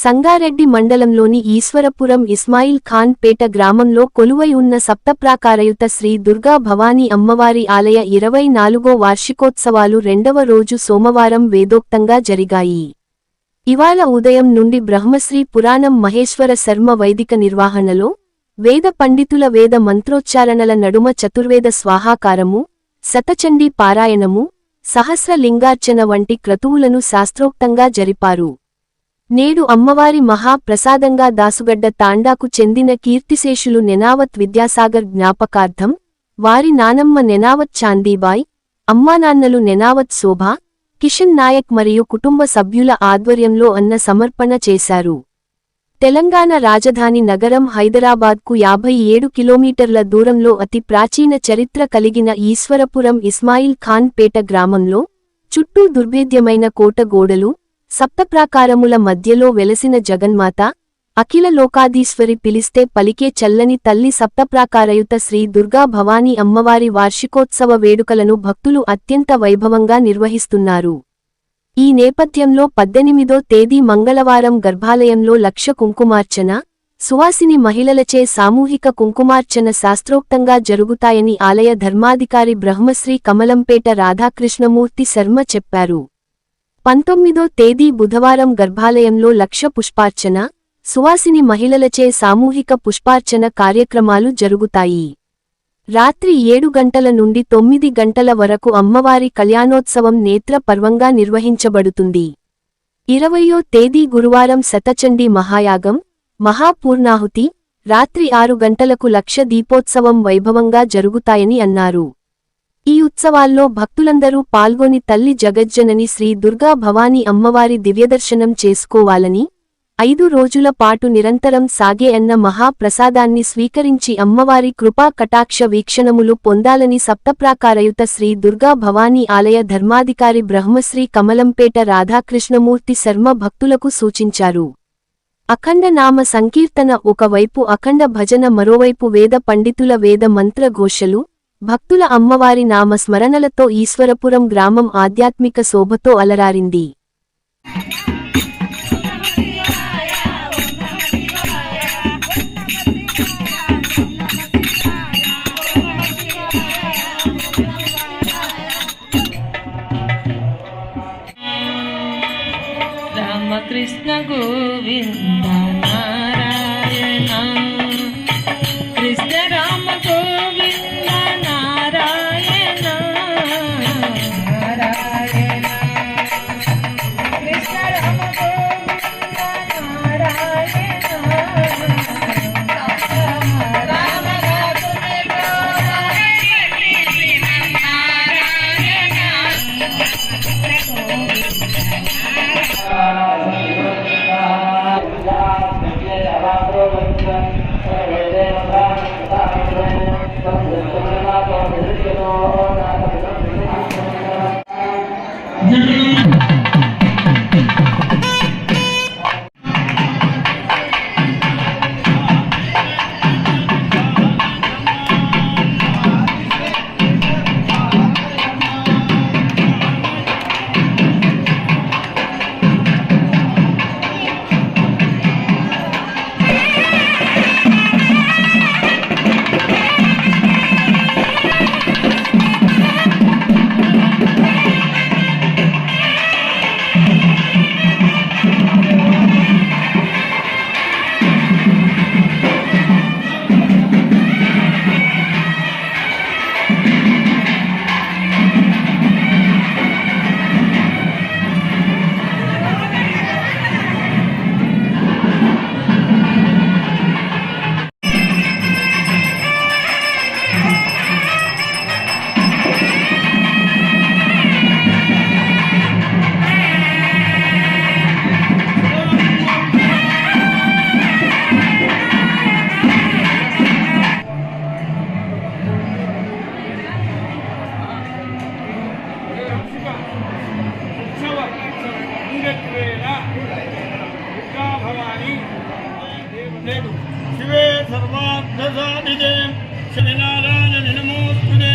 సంగారెడ్డి మండలంలోని ఈశ్వరపురం ఇస్మాయిల్ ఖాన్ పేట గ్రామంలో కొలువై ఉన్న సప్తప్రాకారయుత శ్రీ దుర్గా భవానీ అమ్మవారి ఆలయ 24వ వార్షికోత్సవాలు రెండవ రోజు సోమవారం వేదోక్తంగా జరిగాయి. ఇవాళ ఉదయం నుండి బ్రహ్మశ్రీ పురాణం మహేశ్వర శర్మ వైదిక నిర్వహణలో వేద పండితుల వేద మంత్రోచ్చారణల నడుమ చతుర్వేద స్వాహాకారము, శతచండీ పారాయణము, సహస్ర లింగార్చన వంటి క్రతువులను శాస్త్రోక్తంగా జరిపారు. నేడు అమ్మవారి మహా ప్రసాదంగా దాసుగడ్డ తాండాకు చెందిన కీర్తిశేషులు నెనావత్ విద్యాసాగర్ జ్ఞాపకార్థం వారి నానమ్మ నెనావత్ చాందీబాయ్, అమ్మానాన్నలు నెనావత్ శోభ, కిషన్ నాయక్ మరియు కుటుంబ సభ్యుల ఆధ్వర్యంలో అన్న సమర్పణ చేశారు. తెలంగాణ రాజధాని నగరం హైదరాబాద్కు 57 కిలోమీటర్ల దూరంలో అతి ప్రాచీన చరిత్ర కలిగిన ఈశ్వరపురం ఇస్మాయిల్ ఖాన్ పేట గ్రామంలో చుట్టూ దుర్భేద్యమైన కోట గోడలు, సప్తప్రాకారముల మధ్యలో వెలసిన జగన్మాత, అఖిల లోకాధీశ్వరి పిలిస్తే పలికే చల్లని తల్లి సప్తప్రాకారయుత శ్రీ దుర్గా భవానీ అమ్మవారి వార్షికోత్సవ వేడుకలను భక్తులు అత్యంత వైభవంగా నిర్వహిస్తున్నారు. ఈ నేపథ్యంలో 18వ తేదీ మంగళవారం గర్భాలయంలో లక్ష కుంకుమార్చన, సువాసిని మహిళలచే సామూహిక కుంకుమార్చన శాస్త్రోక్తంగా జరుగుతాయని ఆలయ ధర్మాధికారి బ్రహ్మశ్రీ కమలంపేట రాధాకృష్ణమూర్తి శర్మ చెప్పారు. 19వ తేదీ బుధవారం గర్భాలయంలో లక్ష పుష్పార్చన, సువాసిని మహిళలచే సామూహిక పుష్పార్చన కార్యక్రమాలు జరుగుతాయి. రాత్రి 7 గంటల నుండి 9 గంటల వరకు అమ్మవారి కళ్యాణోత్సవం నేత్ర పర్వంగా నిర్వహించబడుతుంది. 20వ తేదీ గురువారం శతచండీ మహాయాగం, మహాపూర్ణాహుతి, రాత్రి 6 గంటలకు లక్ష దీపోత్సవం వైభవంగా జరుగుతాయని అన్నారు. ఈ ఉత్సవాల్లో భక్తులందరూ పాల్గొని తల్లి జగజ్జనని శ్రీ దుర్గా భవానీ అమ్మవారి దివ్యదర్శనం చేసుకోవాలని, 5 రోజుల పాటు నిరంతరం సాగే అన్న మహాప్రసాదాన్ని స్వీకరించి అమ్మవారి కృపా కటాక్ష వీక్షణములు పొందాలని సప్తప్రాకారయుత శ్రీ దుర్గా భవానీ ఆలయ ధర్మాధికారి బ్రహ్మశ్రీ కమలంపేట రాధాకృష్ణమూర్తి శర్మ భక్తులకు సూచించారు. అఖండ నామ సంకీర్తన ఒకవైపు, అఖండ భజన మరోవైపు, వేద పండితుల వేద మంత్ర ఘోషలు, భక్తుల అమ్మవారి నామ స్మరణలతో ఈశ్వరపురం గ్రామం ఆధ్యాత్మిక శోభతో అలరారింది. రామకృష్ణ గోవింద నారాయణ, కృష్ణ రామ గోవింద నారాయణ, నారాయణ, కృష్ణ రామ గోవింద నారాయణ, రామ గాతునే शिवे सर्वार्थसाधिके श्रीनारायण नमोस्तुते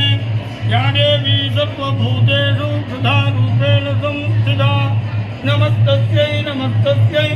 या देवी सर्वभूतेषु सदा रूपेण संस्थिता नमस्तस्यै नमस्तस्यै।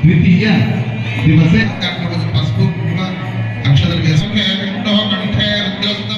द्वितीय दिवसे पसुपु अक्षतल वेसुके कंठो कंठे रुद्रस्त